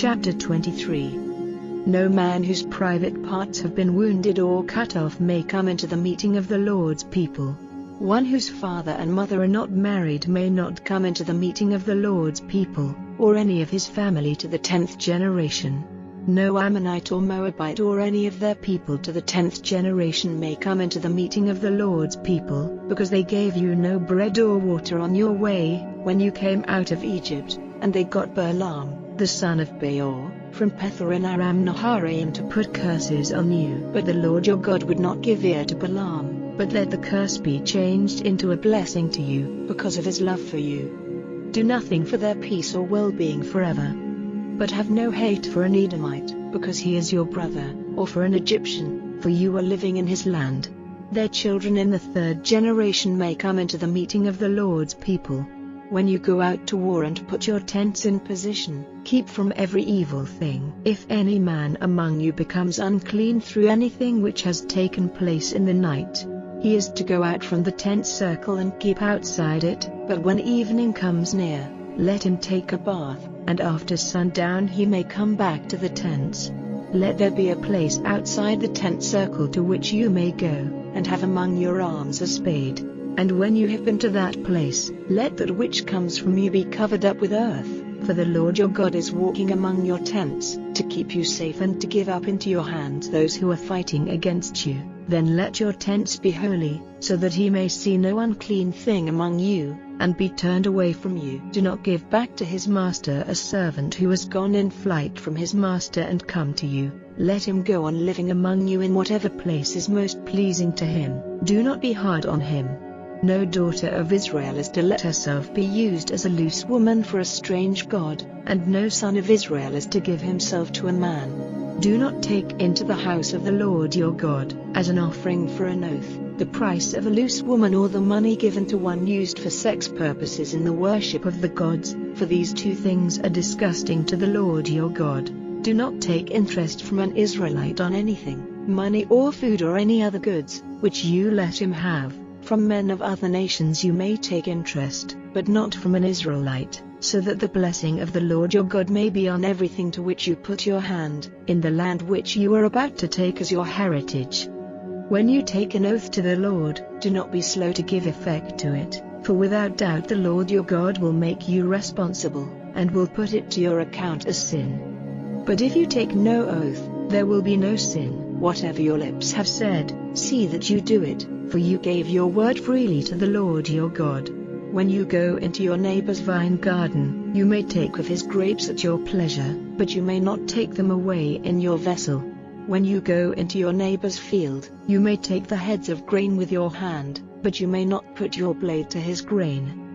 Chapter 23. No man whose private parts have been wounded or cut off may come into the meeting of the Lord's people. One whose father and mother are not married may not come into the meeting of the Lord's people, or any of his family to the 10th generation. No Ammonite or Moabite or any of their people to the 10th generation may come into the meeting of the Lord's people, because they gave you no bread or water on your way, when you came out of Egypt, and they got Balaam, the son of Beor, from Pethor in Aram-Naharaim to put curses on you. But the Lord your God would not give ear to Balaam, but let the curse be changed into a blessing to you, because of his love for you. Do nothing for their peace or well-being forever. But have no hate for an Edomite, because he is your brother, or for an Egyptian, for you are living in his land. Their children in the 3rd generation may come into the meeting of the Lord's people. When you go out to war and put your tents in position, keep from every evil thing. If any man among you becomes unclean through anything which has taken place in the night, he is to go out from the tent circle and keep outside it, but when evening comes near, let him take a bath, and after sundown he may come back to the tents. Let there be a place outside the tent circle to which you may go, and have among your arms a spade. And when you have been to that place, let that which comes from you be covered up with earth, for the Lord your God is walking among your tents, to keep you safe and to give up into your hands those who are fighting against you. Then let your tents be holy, so that he may see no unclean thing among you, and be turned away from you. Do not give back to his master a servant who has gone in flight from his master and come to you. Let him go on living among you in whatever place is most pleasing to him. Do not be hard on him. No daughter of Israel is to let herself be used as a loose woman for a strange god, and no son of Israel is to give himself to a man. Do not take into the house of the Lord your God, as an offering for an oath, the price of a loose woman or the money given to one used for sex purposes in the worship of the gods, for these 2 things are disgusting to the Lord your God. Do not take interest from an Israelite on anything, money or food or any other goods, which you let him have. From men of other nations you may take interest, but not from an Israelite, so that the blessing of the Lord your God may be on everything to which you put your hand, in the land which you are about to take as your heritage. When you take an oath to the Lord, do not be slow to give effect to it, for without doubt the Lord your God will make you responsible, and will put it to your account as sin. But if you take no oath, there will be no sin. Whatever your lips have said, see that you do it, for you gave your word freely to the Lord your God. When you go into your neighbor's vine garden, you may take of his grapes at your pleasure, but you may not take them away in your vessel. When you go into your neighbor's field, you may take the heads of grain with your hand, but you may not put your blade to his grain.